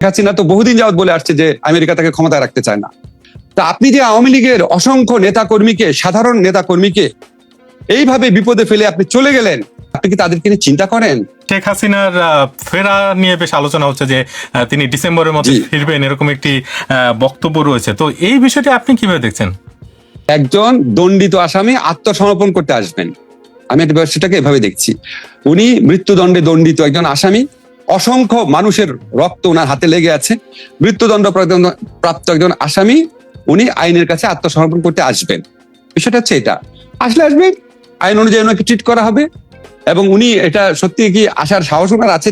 হাসিনা তো বহুদিন যাবত বলে আসছে যে আমেরিকা তাকে ক্ষমতায় রাখতে চায় না। তা আপনি যে আওয়ামী লীগের অসংখ্য নেতাকর্মীকে, সাধারণ নেতাকর্মীকে এইভাবে বিপদে ফেলে আপনি চলে গেলেন, আপনি কি তাদেরকে নিয়ে চিন্তা করেন? শেখ হাসিনার ফেরা নিয়ে বেশ আলোচনা হচ্ছে যে তিনি ডিসেম্বরের মধ্যে ফিরবেন, এরকম একটি বক্তব্য রয়েছে। তো এই বিষয়টি আপনি কিভাবে দেখছেন? একজন দণ্ডিত আসামি আত্মসমর্পণ করতে আসবেন, আমি একটা বিষয়টাকে এভাবে দেখছি। উনি মৃত্যুদণ্ডে দণ্ডিত একজন আসামি, অসংখ্য মানুষের রক্ত ওনার হাতে লেগে আছে, মৃত্যুদণ্ড প্রাপ্ত একজন আসামি, উনি আইনের কাছে আত্মসমর্পণ করতে আসবেন। বিষয়টা হচ্ছে এটা, আসবেন, আইন অনুযায়ী ওনাকে ট্রিট করা হবে। এবং উনি এটা সত্যি কি আসার সাহস ওনার আছে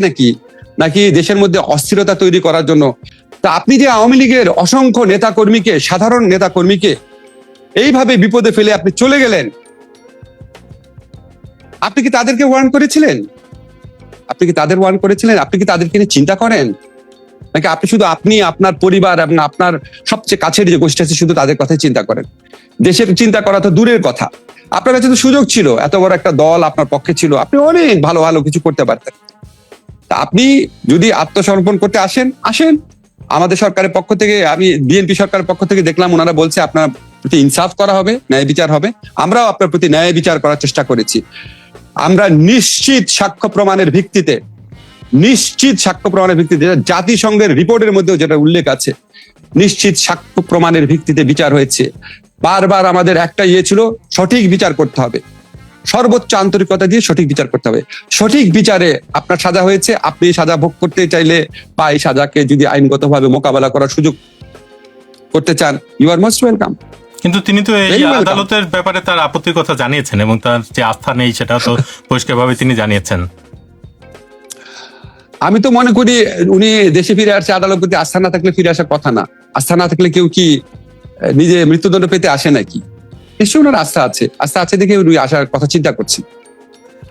নাকি দেশের মধ্যে অস্থিরতা তৈরি করার জন্য? তা আপনি যে আওয়ামী লীগের অসংখ্য নেতাকর্মীকে, সাধারণ নেতাকর্মীকে এইভাবে বিপদে ফেলে আপনি চলে গেলেন, আপনি কি তাদেরকে ওয়ার্ন করেছিলেন? আপনি কি তাদের ওয়ার্ন করেছিলেন? আপনি কি তাদেরকে নিয়ে চিন্তা করেন? নাকি আপনি শুধু আপনার পরিবার এবং আপনার সবচেয়ে কাছের যে গোষ্ঠী আছে শুধু তাদের কথাই চিন্তা করেন? দেশের চিন্তা করা তো দূরের কথা, আপনার কাছে তো সুযোগ ছিল, এত বড় একটা দল আপনার পক্ষে ছিল, আপনি অনেক ভালো ভালো কিছু করতে পারতেন। তা আপনি যদি আত্মসমর্পণ করতে আসেন। আমাদের সরকারের পক্ষ থেকে, আমি বিএনপি সরকারের পক্ষ থেকে দেখলাম ওনারা বলছে আপনার প্রতি ইনসাফ করা হবে, ন্যায় বিচার হবে। আমরাও আপনার প্রতি ন্যায় বিচার করার চেষ্টা করেছি। আমরা নিশ্চিত সাক্ষ্য প্রমাণের ভিত্তিতে জাতিসংঘের রিপোর্টের মধ্যেও যেটা উল্লেখ আছে, নিশ্চিত সাক্ষ্য প্রমাণের ভিত্তিতে বিচার হয়েছে। বারবার আমাদের একটা ছিল, সঠিক বিচার করতে হবে, সর্বোচ্চ আন্তরিকতা দিয়ে সঠিক বিচার করতে হবে। সঠিক বিচারে আপনার সাজা হয়েছে, আপনি সাজা ভোগ করতে চাইলে বা এই সাজাকে যদি আইনগতভাবে মোকাবেলা করার সুযোগ করতে চান, ইউ আর মোস্ট ওয়েলকাম। কিন্তু তিনি তো এই আদালতের ব্যাপারে তার আপত্তির কথা জানিয়েছেন এবং তার যে আস্থা নেই সেটা তো পরিষ্কারভাবে তিনি জানিয়েছেন। আমি তো মনে করি উনি দেশে ফিরে আসছে, আদালত প্রতি আস্থা না থাকলে ফিরে আসার কথা না। আস্থা না থাকলে কেউ কি নিজে মৃত্যুদণ্ড পেতে আসে নাকি? নিশ্চয়ই ওনার আস্থা আছে দেখে উনি আসার কথা চিন্তা করছেন।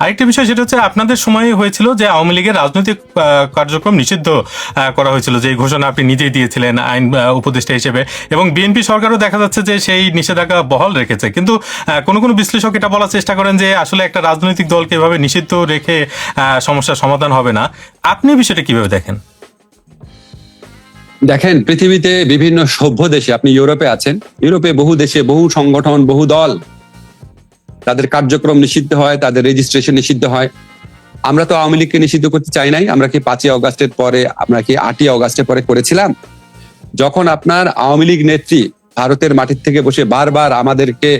আরেকটা বিষয়, সেটা হচ্ছে আপনাদের সময় হয়েছিল যে আওয়ামী লীগের রাজনৈতিক কার্যক্রম নিষিদ্ধ করা হয়েছিল, যে ঘোষণা আপনি নিজেই দিয়েছিলেন আইন উপদেষ্টা হিসেবে, এবং বিএনপি সরকারও দেখা যাচ্ছে যে সেই নিষেধাজ্ঞা বহাল রেখেছে। কিন্তু কোনো বিশ্লেষক এটা বলার চেষ্টা করেন যে আসলে একটা রাজনৈতিক দলকে এভাবে নিষিদ্ধ রেখে সমস্যার সমাধান হবে না। আপনি বিষয়টা কিভাবে দেখেন? দেখেন, পৃথিবীতে বিভিন্ন সভ্য দেশে, আপনি ইউরোপে আছেন, ইউরোপে বহু দেশে বহু সংগঠন, বহু দল, তাদের কার্যক্রম নিষিদ্ধ হয়, তাদের রেজিস্ট্রেশন নিষিদ্ধ হয়। আমরা তো আওয়ামী লীগকে নিষিদ্ধ করতে চাই নাই। আমরা কি 5ই অগাস্টের পরে, আমরা কি 8ই অগাস্টের পরে করেছিলাম? যখন আপনার আওয়ামী লীগ নেত্রী ভারতের মাটির থেকে বসে বারবার আমাদেরকে,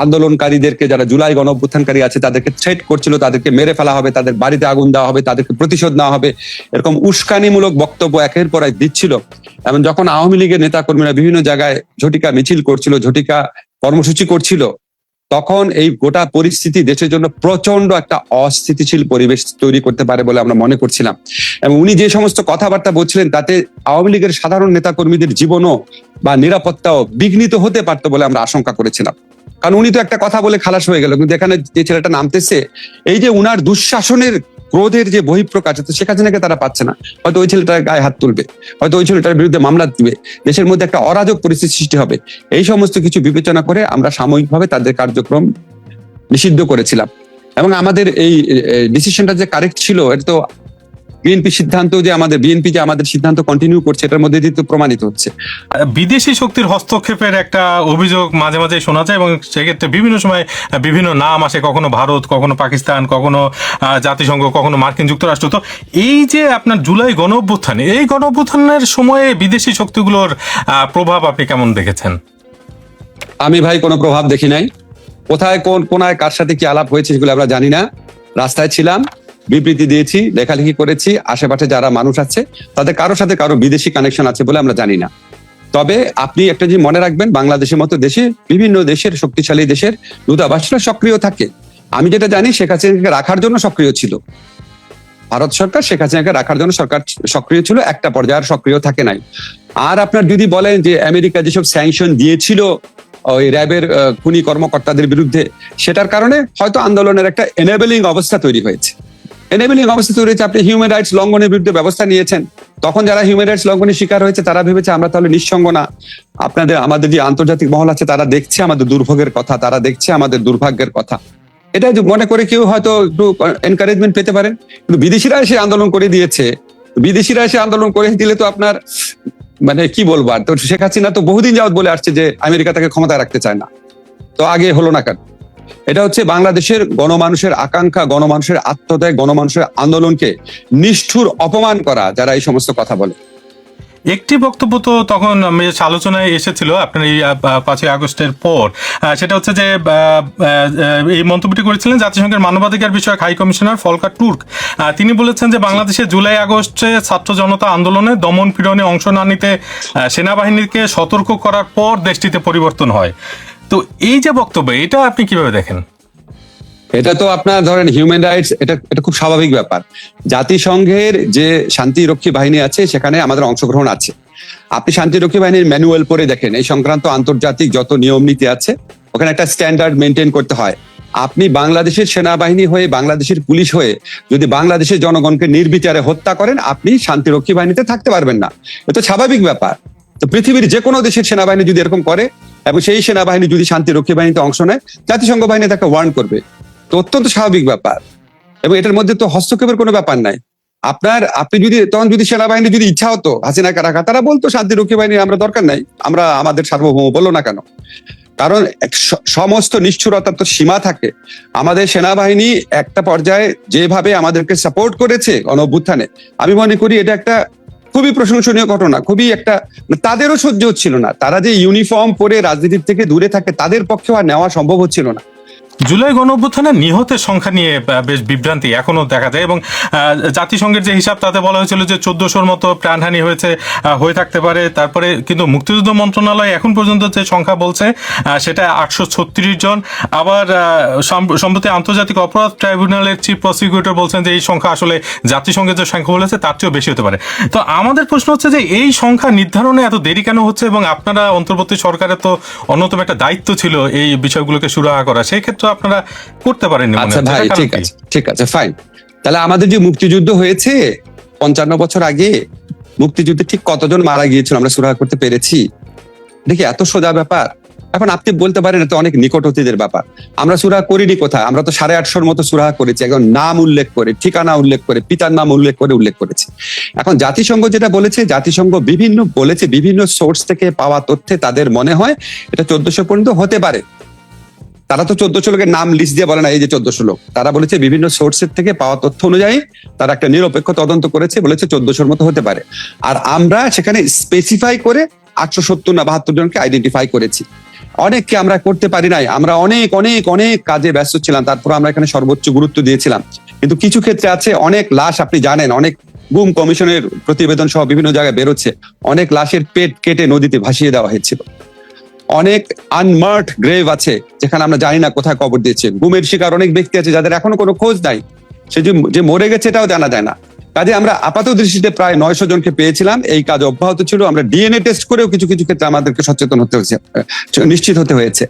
আন্দোলনকারীদেরকে, যারা জুলাই গণঅভ্যুত্থানকারী আছে তাদেরকে থ্রেট করছিল, তাদেরকে মেরে ফেলা হবে, তাদের বাড়িতে আগুন দেওয়া হবে, তাদেরকে প্রতিশোধ নেওয়া হবে, এরকম উস্কানিমূলক বক্তব্য একের পর এক দিচ্ছিল। এবং যখন আওয়ামী লীগের নেতাকর্মীরা বিভিন্ন জায়গায় ঝটিকা মিছিল করছিল, ঝটিকা কর্মসূচি করছিল, তখন এই গোটা পরিস্থিতি দেশের জন্য প্রচন্ড একটা অস্থিতিশীল পরিবেশ তৈরি করতে পারে বলে আমরা মনে করছিলাম। এবং উনি যে সমস্ত কথাবার্তা বলছিলেন তাতে আওয়ামী লীগের সাধারণ নেতাকর্মীদের জীবনও বা নিরাপত্তাও বিঘ্নিত হতে পারতো বলে আমরা আশঙ্কা করেছিলাম। কারণ উনি তো একটা কথা বলে খালাস হয়ে গেল, কিন্তু এখানে যে ছেলেটা নামতেছে, এই যে উনার দুঃশাসনের ক্রোধের যে বহিঃপ্রকাশ, শেখ হাসিনাকে তারা পাচ্ছে না, হয়তো ওই ছেলেটার গায়ে হাত তুলবে, হয়তো ওই ছেলেটার বিরুদ্ধে মামলা দিবে, দেশের মধ্যে একটা অরাজক পরিস্থিতি সৃষ্টি হবে। এই সমস্ত কিছু বিবেচনা করে আমরা সাময়িকভাবে তাদের কার্যক্রম নিষিদ্ধ করেছিলাম। এবং আমাদের এই ডিসিশনটা যে কারেক্ট ছিল, এটা তো বিএনপি সিদ্ধান্ত, যে আমাদের সিদ্ধান্ত কন্টিনিউ করছে, এটার মধ্যে দিয়ে তো প্রমাণিত হচ্ছে। বিদেশি শক্তির হস্তক্ষেপের একটা অভিযোগ মাঝে মাঝে শোনা যায় এবং সেক্ষেত্রে বিভিন্ন সময় বিভিন্ন নাম আসে, কখনো ভারত, কখনো পাকিস্তান, কখনো জাতিসংঘ, কখনো মার্কিন যুক্তরাষ্ট্র। তো এই যে আপনার জুলাই গণঅভ্যুত্থান, এই গণঅভ্যুত্থানের সময়ে বিদেশি শক্তিগুলোর প্রভাব আপনি কেমন দেখেছেন? আমি ভাই কোনো প্রভাব দেখি নাই। কোথায় কোন কোনায় কার সাথে কি আলাপ হয়েছে সেগুলো আমরা জানি না। রাস্তায় ছিলাম, বিবৃতি দিয়েছি, লেখালেখি করেছি, আশেপাশে যারা মানুষ আছে তাদের কারোর সাথে কারো বিদেশি কানেকশন আছে বলে আমরা জানি না। তবে আপনি একটা জিনিস মনে রাখবেন, বাংলাদেশের মতো দেশে বিভিন্ন দেশের শক্তিশালী দেশের দূতাবাসরা সক্রিয় থাকে। আমি যেটা জানি, শেখ হাসিনাকে রাখার জন্য সক্রিয় ছিল ভারত সরকার, শেখ হাসিনাকে রাখার জন্য সরকার সক্রিয় ছিল, একটা পর্যায়ে আর সক্রিয় থাকে নাই। আর আপনার যদি বলেন যে আমেরিকা যেসব স্যাংশন দিয়েছিল ওই র্যাবের খুনি কর্মকর্তাদের বিরুদ্ধে, সেটার কারণে হয়তো আন্দোলনের একটা এনেবলিং অবস্থা তৈরি হয়েছে। আপনি হিউম্যান রাইটস লঙ্ঘনের বিরুদ্ধে ব্যবস্থা নিয়েছেন, তখন যারা হিউম্যান রাইটস লঙ্ঘনের শিকার হয়েছে তারা ভেবেছে আমরা তাহলে নিঃসঙ্গ না। আমাদের যে আন্তর্জাতিক মহল আছে তারা দেখছে আমাদের দুর্ভোগের কথা, তারা দেখছে আমাদের দুর্ভাগ্যের কথা, এটা মনে করে কেউ হয়তো একটু এনকারেজমেন্ট পেতে পারেন। কিন্তু বিদেশিরা এসে আন্দোলন করে দিয়েছে, বিদেশিরা এসে আন্দোলন করে দিলে তো আপনার মানে কি বলবো, আর তো শেখ হাসিনা তো বহুদিন যাবত বলে আসছে যে আমেরিকা তাকে ক্ষমতায় রাখতে চায় না, তো আগে হলো না কেন? এটা হচ্ছে বাংলাদেশের গণমানুষের আকাঙ্ক্ষা, গণমানুষের আত্মত্যাগ, গণমানুষের আন্দোলনকে নিষ্ঠুর অপমান করা যারা এই সমস্ত কথা বলে। একটি বক্তব্য তো তখন বেশ আলোচনায় এসেছিল আপনার এই 5ই আগস্টের পর, সেটা হচ্ছে যে এই মন্তব্যটি করেছিলেন জাতিসংঘের মানবাধিকার বিষয়ক হাই কমিশনার ফলকার তুর্ক। তিনি বলেছেন যে বাংলাদেশে জুলাই আগস্টে ছাত্র জনতা আন্দোলনে দমন পীড়নে অংশ না নিতে সেনাবাহিনীকে সতর্ক করার পর দেশটিতে পরিবর্তন হয়। তো এই যে বক্তব্য, এটা আপনি কিভাবে দেখেন? এটা তো আপনার ধরেন হিউম্যান রাইটস, এটা খুব স্বাভাবিক ব্যাপার। জাতিসংঘের যে শান্তিরক্ষী বাহিনী আছে সেখানে আমাদের অংশগ্রহণ আছে। আপনি শান্তিরক্ষী বাহিনীর ম্যানুয়াল পড়ে দেখেন, এই সংক্রান্ত আন্তর্জাতিক যত নিয়ম নীতি আছে ওখানে একটা স্ট্যান্ডার্ড মেনটেন করতে হয়। আপনি বাংলাদেশের সেনাবাহিনী হয়ে, বাংলাদেশের পুলিশ হয়ে যদি বাংলাদেশের জনগণকে নির্বিচারে হত্যা করেন, আপনি শান্তিরক্ষী বাহিনীতে থাকতে পারবেন না। এটা স্বাভাবিক ব্যাপার। তো পৃথিবীর যে কোনো দেশের সেনাবাহিনী যদি এরকম করে এবং সেই সেনাবাহিনী যদি শান্তিরক্ষী বাহিনীতে অংশ নেয়, জাতিসংঘ বাহিনী তাকে ওয়ার্ন করবে। তো অত্যন্ত স্বাভাবিক ব্যাপার, এবং এটার মধ্যে তো হস্তক্ষেপের কোনো ব্যাপার নাই। আপনি যদি তখন যদি সেনাবাহিনী যদি ইচ্ছা হতো হাসিনাকে রাখা, তারা বলতো শান্তিরক্ষী বাহিনী আমরা দরকার নাই, আমরা আমাদের সার্বভৌম, বললো না কেন? কারণ সমস্ত নিষ্ঠুরতার তো সীমা থাকে। আমাদের সেনাবাহিনী একটা পর্যায়ে যেভাবে আমাদেরকে সাপোর্ট করেছে গণঅভ্যুত্থানে, আমি মনে করি এটা একটা খুবই প্রশংসনীয় ঘটনা। খুবই একটা, তাদেরও সহ্য হচ্ছিল না, তারা যে ইউনিফর্ম পরে রাজনীতির থেকে দূরে থাকে তাদের পক্ষে আর নেওয়া সম্ভব হচ্ছিল না। জুলাই গণঅভ্যুত্থানে নিহতের সংখ্যা নিয়ে বেশ বিভ্রান্তি এখনো দেখা যায়, এবং জাতিসংঘের যে হিসাব তাতে বলা হয়েছিল যে 1400-র মতো প্রাণহানি হয়ে থাকতে পারে। তারপরে কিন্তু মুক্তিযুদ্ধ মন্ত্রণালয় এখন পর্যন্ত যে সংখ্যা বলছে সেটা 836 জন। আবার সম্প্রতি আন্তর্জাতিক অপরাধ ট্রাইব্যুনালের চিফ প্রসিকিউটর বলছেন যে এই সংখ্যা আসলে জাতিসংঘের যে সংখ্যা বলেছে তার চেয়েও বেশি হতে পারে। তো আমাদের প্রশ্ন হচ্ছে যে এই সংখ্যা নির্ধারণে এত দেরি কেন হচ্ছে, এবং আপনারা অন্তর্বর্তী সরকারের তো অন্যতম একটা দায়িত্ব ছিল এই বিষয়গুলোকে সুরাহা করা, সেই ক্ষেত্রে আপনারা করতে পারেননি। আচ্ছা ভাই, ঠিক আছে ফাইন। তাহলে আমাদের যে মুক্তিযুদ্ধ হয়েছে 55 বছর আগে, মুক্তিযুদ্ধে ঠিক কতজন মারা গিয়েছিল আমরা সুরাহা করতে পেরেছি? দেখি এত সোজা ব্যাপার। এখন আপনি বলতে পারেন এটা অনেক নিকট অতীতের ব্যাপার, আমরা সুরাহা করিনি কোথায়? আমরা তো 850-র মতো সুরাহা করেছি, একদম নাম উল্লেখ করে, ঠিকানা উল্লেখ করে, পিতার নাম উল্লেখ করেছি। এখন জাতিসংঘ যেটা বলেছে, জাতিসংঘ বিভিন্ন সোর্স থেকে পাওয়া তথ্যে তাদের মনে হয় এটা 1400 পর্যন্ত হতে পারে। তারা তো 1400 লোকের নাম লিস্ট দিয়ে বলে না এই যে 1400 লোক, তারা বলেছে বিভিন্ন সোর্সের থেকে পাওয়া তথ্য অনুযায়ী তারা একটা নিরপেক্ষ তদন্ত করেছে, বলেছে 1400-র মতো হতে পারে। আর আমরা সেখানে স্পেসিফাই করে 870 না 72 জনকে আইডেন্টিফাই করেছি। অনেককে আমরা করতে পারি নাই, আমরা অনেক অনেক অনেক কাজে ব্যস্ত ছিলাম, তারপর আমরা এখানে সর্বোচ্চ গুরুত্ব দিয়েছিলাম। কিন্তু কিছু ক্ষেত্রে আছে অনেক লাশ, আপনি জানেন, অনেক গুম কমিশনের প্রতিবেদন সহ বিভিন্ন জায়গায় বেরোচ্ছে, অনেক লাশের পেট কেটে নদীতে ভাসিয়ে দেওয়া হয়েছিল। অনেক আনমার্কড গ্রেভ আছে যেখানে আমরা জানি না কোথায় কবর দিয়েছে। গুমের শিকার অনেক ব্যক্তি আছে যাদের এখনো কোনো খোঁজ নাই, সে যে মরে গেছে এটাও জানা যায় না। কাজে আমরা আপাত দৃষ্টিতে প্রায় 900 জনকে পেয়েছিলাম, এই কাজ অব্যাহত ছিল। আমরা ডিএনএ টেস্ট করেও কিছু কিছু ক্ষেত্রে আমাদেরকে সচেতন হতে হয়েছে, নিশ্চিত হতে হয়েছে।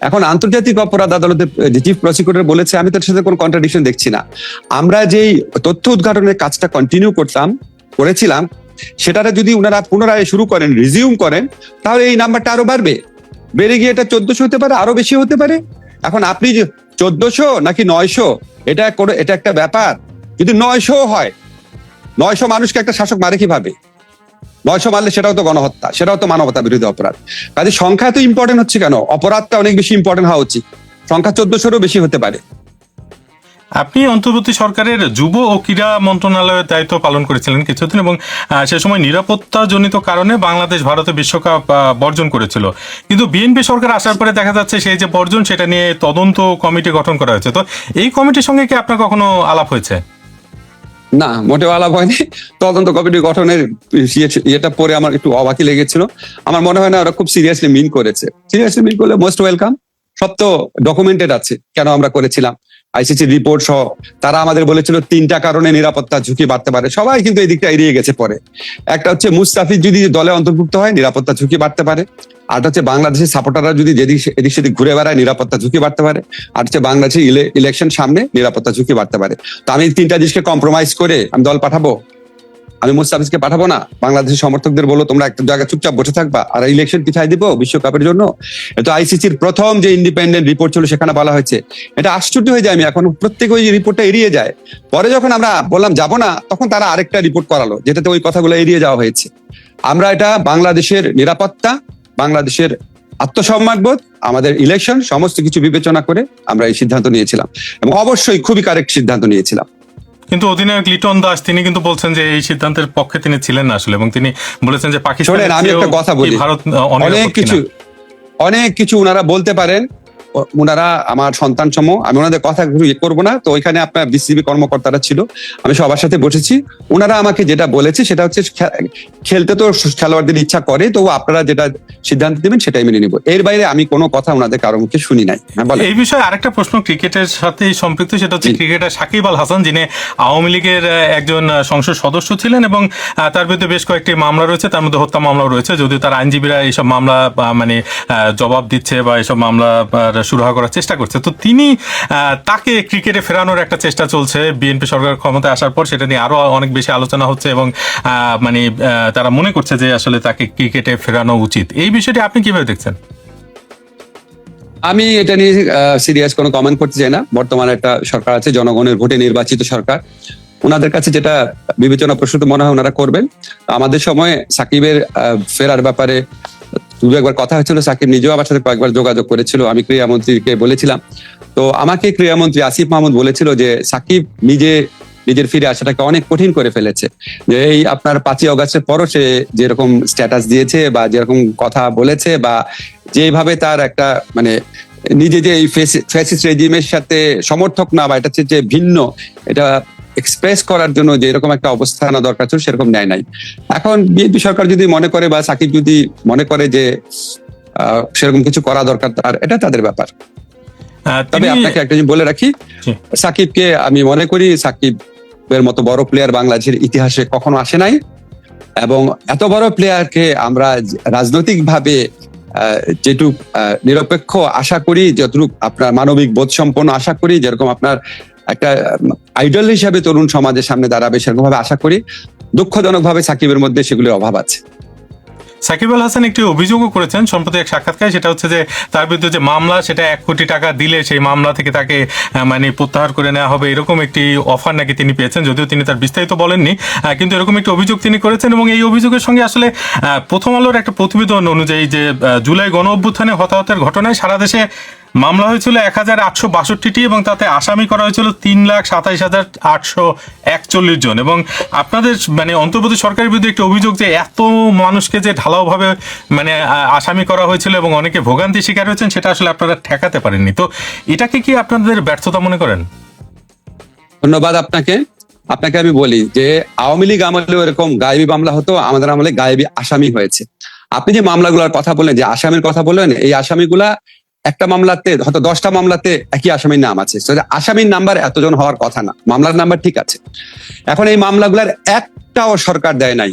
এখন আন্তর্জাতিক অপরাধ আদালতের চিফ প্রসিকিউটর বলেছে, আমি তার সাথে কোনো কন্ট্রাডিকশন দেখছি না। আমরা যেই তথ্য উদ্ঘাটনের কাজটা কন্টিনিউ করেছিলাম, সেটারে যদি ওনারা পুনরায় শুরু করেন, রিজিউম করেন, তাহলে এই নাম্বারটা আরো বাড়বে, বেড়ে গিয়ে এটা 1400 হতে পারে, আরো বেশি হতে পারে। এখন আপনি 1400 নাকি 900, এটা একটা ব্যাপার। যদি 900 হয়, 900 মানুষকে একটা শাসক মারে কিভাবে? 900 মারলে সেটাও তো গণহত্যা, সেটাও তো মানবতা বিরোধী অপরাধ। কাজে সংখ্যা তো ইম্পর্টেন্ট হচ্ছে কেন? অপরাধটা অনেক বেশি ইম্পর্টেন্ট হওয়া উচিত। সংখ্যা 1400-রও বেশি হতে পারে। আপনি অন্তর্বর্তী সরকারের যুব ও ক্রীড়া মন্ত্রণালয়ের দায়িত্ব পালন করেছিলেন কিছুদিন, এবং সে সময় নিরাপত্তাজনিত কারণে বাংলাদেশ ভারতে বিশ্বকাপ বর্জন করেছিল। কিন্তু বিএনপি সরকার আসার পরে দেখা যাচ্ছে সেই যে বর্জন, সেটা নিয়ে তদন্ত কমিটি গঠন করা হয়েছে। তো এই কমিটির সঙ্গে কি আপনার কখনো আলাপ হয়েছে? না, মোটেও আলাপ হয়নি। তদন্ত কমিটি গঠনের ইয়েটা পরে আমার একটু অবাকই লেগেছিল। আমার মনে হয় না ওরা খুব সিরিয়াসলি মিন করেছে। সিরিয়াসলি মিন করলে মোস্ট ওয়েলকাম। সব তো ডকুমেন্টেড আছে কেন আমরা করেছিলাম, আইসিসি রিপোর্ট সহ। তারা আমাদের বলেছিল 3টা কারণে নিরাপত্তা ঝুঁকি বাড়তে পারে, সবাই কিন্তু এই দিকটা এড়িয়ে গেছে পরে। একটা হচ্ছে মুস্তাফিজ যদি দলে অন্তর্ভুক্ত হয়, নিরাপত্তা ঝুঁকি বাড়তে পারে। আর হচ্ছে বাংলাদেশের সাপোর্টাররা যদি এদিক সেদিক ঘুরে বেড়ায়, নিরাপত্তা ঝুঁকি বাড়তে পারে। আর হচ্ছে বাংলাদেশের ইলেকশন সামনে, নিরাপত্তা ঝুঁকি বাড়তে পারে। তো আমি 3টা জিনিসকে কম্প্রোমাইজ করে আমি দল পাঠাবো? আমি মুস্তাফিজকে পাঠাবো না, বাংলাদেশের সমর্থকদের বলো তোমরা একটা জায়গায় চুপচাপ বসে থাকবা আর ইলেকশন পিছাই দিব বিশ্বকাপের জন্য। এটা আইসিসির প্রথম যে ইন্ডিপেন্ডেন্ট রিপোর্ট ছিল সেখানে বলা হয়েছে। এটা আশ্চর্য হয়ে যায়, আমি এখন প্রত্যেক ওই রিপোর্টটা এড়িয়ে যায়। পরে যখন আমরা বললাম যাবো না, তখন তারা আরেকটা রিপোর্ট করালো যেটাতে ওই কথাগুলো এড়িয়ে যাওয়া হয়েছে। আমরা এটা বাংলাদেশের নিরাপত্তা, বাংলাদেশের আত্মসম্মানবোধ, আমাদের ইলেকশন সমস্ত কিছু বিবেচনা করে আমরা এই সিদ্ধান্ত নিয়েছিলাম, এবং অবশ্যই খুবই কারেক্ট সিদ্ধান্ত নিয়েছিলাম। কিন্তু অধিনায়ক লিটন দাস তিনি কিন্তু বলছেন যে এই সিদ্ধান্তের পক্ষে তিনি ছিলেন না আসলে, এবং তিনি বলেছেন যে পাকিস্তানের আমি একটা কথা বলি, ভারত অনেক কিছু ওনারা বলতে পারেন, ওনারা আমার সন্তান সম, আমি ওনাদের কথা করবো না। তো ওইখানে আপনার বিসিবি কর্মকর্তারা ছিল, আমি সবার সাথে বসেছি। ওনারা আমাকে যেটা বলেছে সেটা হচ্ছে খেলতে তো খেলোয়াড়দের ইচ্ছা করে, তো আপনারা যেটা সিদ্ধান্ত দেবেন সেটাই মেনে নিব। এর বাইরে আমি কোনো কথা ওনাদের কারো মুখে শুনি নাই। এই বিষয়ে আরেকটা প্রশ্ন ক্রিকেটের সাথে সম্পৃক্ত, সেটা হচ্ছে ক্রিকেটার সাকিব আল হাসান, যিনি আওয়ামী লীগের একজন সংসদ সদস্য ছিলেন এবং তার বিরুদ্ধে বেশ কয়েকটি মামলা রয়েছে, তার মধ্যে হত্যা মামলা রয়েছে। যদিও তার আইনজীবীরা এইসব মামলা মানে জবাব দিচ্ছে বা এইসব মামলা সুরাহা করার চেষ্টা করছে, তো তিনি তাকে ক্রিকেটে ফেরানোর একটা চেষ্টা চলছে বিএনপি সরকার ক্ষমতায় আসার পর। সেটা নিয়ে আরো অনেক বেশি আলোচনা হচ্ছে এবং মানে তারা মনে করছে যে আসলে তাকে ক্রিকেটে ফেরানো উচিত। এই বিষয়টি আপনি কিভাবে দেখছেন? আমি এটা নিয়ে সিরিয়াস কোনো কমেন্ট করতে চাই না। বর্তমানে একটা সরকার আছে, জনগণের ভোটে নির্বাচিত সরকার, ওনাদের কাছে যেটা বিবেচনা প্রসূত মনে হয় ওনারা করবেন। আমাদের সময় সাকিবের ফেরার ব্যাপারে দু একবার কথা হয়েছিল, সাকিব নিজেও আমার সাথে কয়েকবার যোগাযোগ করেছিল, আমি ক্রীড়ামন্ত্রীকে বলেছিলাম। তো আমাকে ক্রীড়ামন্ত্রী আসিফ মাহমুদ বলেছিল যে সাকিব নিজের ফিরে আসাটাকে অনেক কঠিন করে ফেলেছে, যে এই আপনার 5ই অগাস্টের পরও সে যেরকম স্ট্যাটাস দিয়েছে বা যেরকম কথা বলেছে বা যেভাবে তার একটা মানে নিজে যে এই ফ্যাসিস্ট রেজিমের সাথে সমর্থক না বা এটা যে ভিন্ন, এটা এক্সপ্রেস করার জন্য যে এরকম একটা অবস্থা না দরকার ছিল সেরকম নেয় নাই। এখন বিএনপি সরকার যদি মনে করে বা সাকিব যদি মনে করে যে সেরকম কিছু করা দরকার, তার এটা তাদের ব্যাপার। তবে আপনাকে একটা জিনিস বলে রাখি, সাকিবকে আমি মনে করি সাকিবের মতো বড় প্লেয়ার বাংলাদেশের ইতিহাসে কখনো আসে নাই, এবং এত বড় প্লেয়ারকে আমরা রাজনৈতিক ভাবে যেটুক নিরপেক্ষ আশা করি, যতটুক আপনার মানবিক বোধ সম্পন্ন আশা করি, যেরকম আপনার একটা আইডল হিসাবে তরুণ সমাজের সামনে দাঁড়াবে সেরকম ভাবে আশা করি, দুঃখজনক ভাবে সাকিবের মধ্যে সেগুলির অভাব আছে। সাকিব আল হাসান একটি অভিযোগও করেছেন সম্প্রতি এক সাক্ষাৎকারে, সেটা হচ্ছে যে তার বিরুদ্ধে যে মামলা সেটা 1 কোটি টাকা দিলে সেই মামলা থেকে তাকে মানে প্রত্যাহার করে নেওয়া হবে, এরকম একটি অফার নাকি তিনি পেয়েছেন। যদিও তিনি তার বিস্তারিত বলেননি, কিন্তু এরকম একটি অভিযোগ তিনি করেছেন। এবং এই অভিযোগের সঙ্গে আসলে প্রথম আলোর একটা প্রতিবেদন অনুযায়ী যে জুলাই গণ অভ্যুত্থানে হতাহতের ঘটনায় সারা দেশে মামলা হয়েছিল 1862টি এবং তাতে আসামি করা হয়েছিল 3,27,841 জন। এবং আপনাদের মানে অন্তর্বর্তী সরকারের বিরুদ্ধে একটি অভিযোগ যে এত মানুষকে যে ঢালাওভাবে মানে আসামি করা হয়েছিল এবং অনেকে ভোগান্তি শিকার হয়েছেন, সেটা আসলে আপনারা ঠেকাতে পারেননি। তো এটাকে কি আপনাদের ব্যর্থতা মনে করেন? ধন্যবাদ আপনাকে। আমি বলি যে আওয়ামী লীগ আমলেও এরকম গায়েবী মামলা হতো, আমাদের আমলে গায়েবী আসামি হয়েছে। আপনি যে মামলাগুলোর কথা বললেন, যে আসামির কথা বললেন, এই আসামিগুলা একটা মামলাতে হয়তো 10টা মামলাতে একই আসামির নাম আছে, আসামির নাম্বার এতজন হওয়ার কথা না, মামলার নাম্বার ঠিক আছে। এখন এই মামলাগুলার একটাও সরকার দেয় নাই।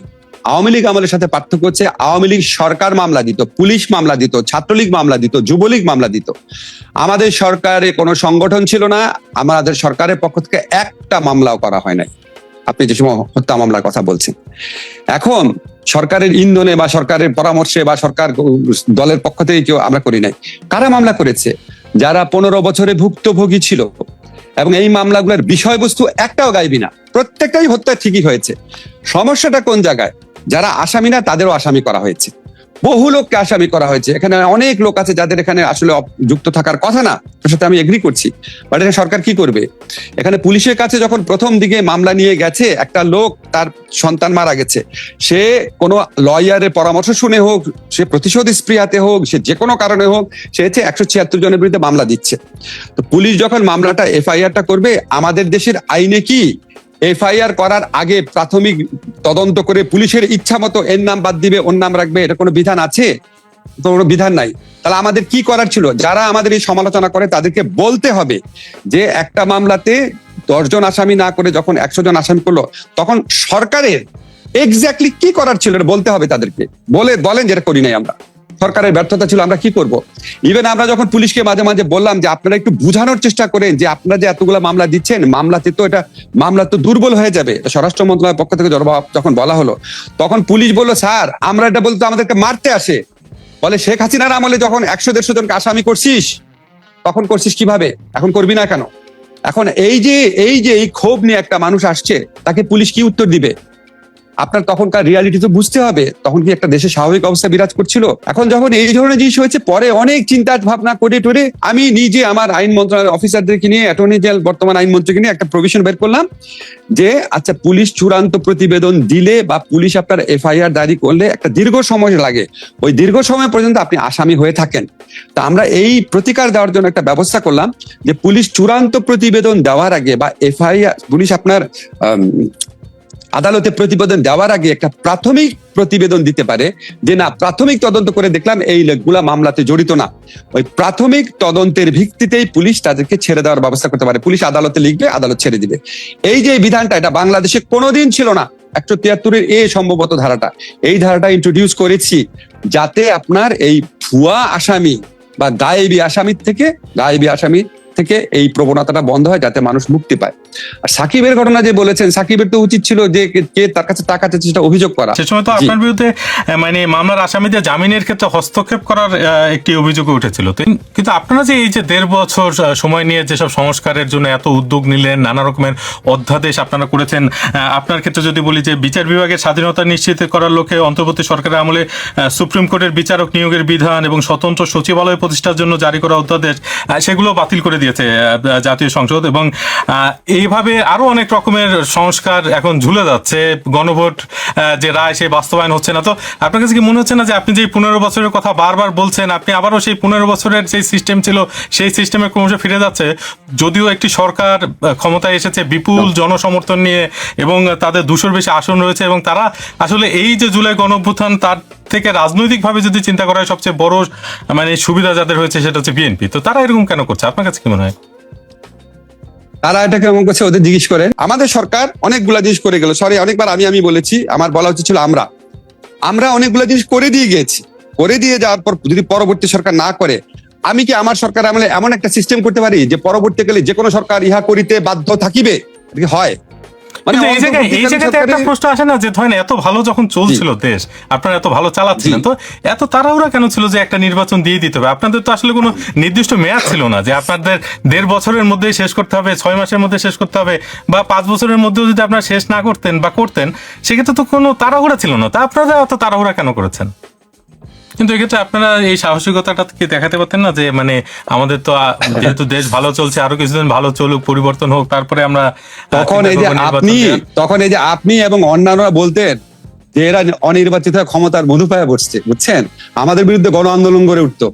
আওয়ামী লীগ আমলের সাথে পার্থক্য হচ্ছে আওয়ামী লীগ সরকার মামলা দিত, পুলিশ মামলা দিত, ছাত্রলীগ মামলা দিত, যুবলীগ মামলা দিত। আমাদের সরকারে কোনো সংগঠন ছিল না, আমাদের সরকারের পক্ষ থেকে একটা মামলাও করা হয় নাই। আপনি যে সময় হত্যা মামলার কথা বলছেন, এখন সরকারের ইন্ধনে বা সরকারের পরামর্শে বা সরকার দলের পক্ষ থেকে কেউ আমরা করি নাই। কারা মামলা করেছে? যারা 15 বছরে ভুক্তভোগী ছিল, এবং এই মামলাগুলোর বিষয়বস্তু একটাও গাইবি না, প্রত্যেকটাই হত্যা ঠিকই হয়েছে। সমস্যাটা কোন জায়গায়? যারা আসামি না তাদেরও আসামি করা হয়েছে, বহু লোককে আসামি করা হয়েছে। এখানে অনেক লোক আছে যাদের এখানে আসলে যুক্ত থাকার কথা না, তার সাথে আমি এগ্রি করছি, বাট এটা সরকার কি করবে? এখানে পুলিশের কাছে যখন প্রথম দিকে মামলা নিয়ে গেছে, একটা লোক তার সন্তান মারা গেছে, সে কোনো লয়ারের পরামর্শ শুনে হোক, সে প্রতিশোধ স্পৃহাতে হোক, সে যে কোনো কারণে হোক, সে হচ্ছে 176 জনের বিরুদ্ধে মামলা দিচ্ছে। তো পুলিশ যখন মামলাটা এফআইআরটা করবে, আমাদের দেশের আইনে কি এফআইআর করার আগে প্রাথমিক তদন্ত করে পুলিশের ইচ্ছা মতো এর নাম বাদ দিবে, ওর নাম রাখবে, এটা কোনো বিধান আছে? তো কোনো বিধান নাই। তাহলে আমাদের কি করার ছিল? যারা আমাদের এই সমালোচনা করে তাদেরকে বলতে হবে যে একটা মামলাতে 10 জন আসামি না করে যখন 100 জন আসামি করলো, তখন সরকারের এক্স্যাক্টলি কি করার ছিল বলতে হবে তাদেরকে। বলেন যেটা করি নাই আমরা। সরকারের ব্যর্থতা ছিল, আমরা কি করব? ইভেন আমরা যখন পুলিশকে মাঝে মাঝে বললাম যে আপনারা একটু বুঝানোর চেষ্টা করেন যে আপনারা যে এতগুলো মামলা দিচ্ছেন, মামলা তো দুর্বল হয়ে যাবে। স্বরাষ্ট্র মন্ত্রণালয়ের পক্ষ থেকে জবাব যখন বলা হলো, তখন পুলিশ বলল, স্যার আমরা এটা বলতে আমাদেরকে মারতে আসে। বলে শেখ হাসিনার আমলে যখন 100-150 জনকে আসামি করছিস, তখন করছিস কিভাবে, এখন করবি না কেন? এখন এই যে এই ক্ষোভ নিয়ে একটা মানুষ আসছে, তাকে পুলিশ কি উত্তর দিবে? আপনার তখনকার রিয়ালিটি তো বুঝতে হবে, তখন কি একটা দেশে স্বাভাবিক অবস্থা বিরাজ করছিল? এখন যখন এই ধরনের জিনিস হয়েছে, পরে অনেক চিন্তা ভাবনা করে টরে আমি নিজে আমার আইন মন্ত্রণালয়ের অফিসারদেরকে নিয়ে, অ্যাটর্নি জেনারেল বর্তমান আইনমন্ত্রীকে নিয়ে একটা প্রভিশন বের করলাম যে আচ্ছা, পুলিশ চূড়ান্ত প্রতিবেদন দিলে বা পুলিশ আপনার এফআইআর দায়ের করলে একটা দীর্ঘ সময় লাগে, ওই দীর্ঘ সময় পর্যন্ত আপনি আসামি হয়ে থাকেন। তা আমরা এই প্রতিকার দেওয়ার জন্য একটা ব্যবস্থা করলাম যে পুলিশ চূড়ান্ত প্রতিবেদন দেওয়ার আগে বা এফআইআর পুলিশ আপনার আদালতে প্রতিবেদন দেওয়ার আগে একটা প্রাথমিক প্রতিবেদন দিতে পারে যে না, প্রাথমিক তদন্ত করে দেখলাম এই লোকগুলা মামলাতে জড়িত না। ওই প্রাথমিক তদন্তের ভিত্তিতেই পুলিশ তাদেরকে ছেড়ে দেওয়ার ব্যবস্থা করতে পারে। পুলিশ আদালতে লিখবে, আদালত ছেড়ে দিবে। এই যে বিধানটা, এটা বাংলাদেশে কোনোদিন ছিল না। 173 সম্ভবত ধারাটা, এই ধারাটা ইন্ট্রোডিউস করেছি যাতে আপনার এই ভুয়া আসামি বা গায়েবী আসামি থেকে এই প্রবণতাটা বন্ধ হয়, যাতে মানুষ মুক্তি পায়। আর সাকিবের ঘটনা যে বলেছেন, সাকিবের তো উচিত ছিল যে কে তার কাছে টাকা চাইছে সেটা অভিযোগ করা। সে সময় তো আপনার বিরুদ্ধে মানে মামলার আসামিদের জামিনের ক্ষেত্রে হস্তক্ষেপ করার একটি অভিযোগ উঠেছিল। কিন্তু আপনারা যে এই যে 1.5 বছর সময় নিয়ে যেসব সংস্কারের জন্য এত উদ্যোগ নিলেন, নানা রকমের অধ্যাদেশ আপনারা করেছেন, আপনার ক্ষেত্রে যদি বলি যে বিচার বিভাগের স্বাধীনতা নিশ্চিত করার লক্ষ্যে অন্তর্বর্তী সরকারের আমলে সুপ্রিম কোর্টের বিচারক নিয়োগের বিধান এবং স্বতন্ত্র সচিবালয় প্রতিষ্ঠার জন্য জারি করা অধ্যাদেশ, সেগুলো বাতিল করে দিয়েছে জাতীয় সংসদ। এবং এইভাবে আরো অনেক রকমের সংস্কার এখন ঝুলে যাচ্ছে। গণভোট যে রায়, সেই বাস্তবায়ন হচ্ছে না। তো আপনার কাছে কি মনে হচ্ছে না যে আপনি যে 15 বছরের কথা বারবার বলছেন, আপনি আবারও সেই 15 বছরের যে সিস্টেম ছিল সেই সিস্টেমে ক্রমশ ফিরে যাচ্ছে? যদিও একটি সরকার ক্ষমতায় এসেছে বিপুল জনসমর্থন নিয়ে এবং তাদের 200-র বেশি আসন রয়েছে, এবং তারা আসলে এই যে জুলাই গণঅভ্যুত্থান, তার থেকে রাজনৈতিকভাবে যদি চিন্তা করা হয় সবচেয়ে বড় মানে সুবিধা যাদের হয়েছে সেটা হচ্ছে বিএনপি। তো তারা এরকম কেন করছে, আপনার কাছে কি মনে হয়? তারা এটা কেমন করছে ওদের জিজ্ঞেস করেন। আমাদের সরকার অনেকগুলা জিনিস করে গেল। সরি, অনেকবার আমি বলেছি, আমার বলা উচিত ছিল আমরা অনেকগুলা জিনিস করে দিয়ে গিয়েছি। করে দিয়ে যাওয়ার পর যদি পরবর্তী সরকার না করে, আমি কি আমার সরকার আমলে এমন একটা সিস্টেম করতে পারি যে পরবর্তীকালে যে কোনো সরকার ইহা করিতে বাধ্য থাকিবে? এটা কি হয়? মানে এই জায়গাতে একটা প্রশ্ন আসে না যে ধরেন এত ভালো যখন চলছিল দেশ, আপনারা এত ভালো চালাচ্ছিলেন, তো এত তাড়াহুড়া কেন ছিল যে একটা নির্বাচন দিয়ে দিতে হবে? আপনাদের তো আসলে কোনো নির্দিষ্ট মেয়াদ ছিল না যে আপনাদের 1.5 বছরের মধ্যে শেষ করতে হবে, 6 মাসের মধ্যে শেষ করতে হবে, বা 5 বছরের মধ্যেও যদি আপনারা শেষ না করতেন বা করতেন, সেক্ষেত্রে তো কোনো তাড়াহুড়া ছিল না। তা আপনারা এত তাড়াহুড়া কেন করেছেন? কিন্তু এক্ষেত্রে আপনারা এই সাহসিকতাটা কি দেখাতে পারতেন না যে মানে আমাদের তো যেহেতু দেশ ভালো চলছে, আরো কিছুদিন ভালো চলুক, পরিবর্তন হোক, তারপরে আমরা তখন এই যে আপনি এবং অন্যান্যরা বলতেন যে এরা অনির্বাচিত ক্ষমতার মধুপায়ে বসছে, বুঝছেন? আমাদের বিরুদ্ধে গণ আন্দোলন গড়ে উঠতো।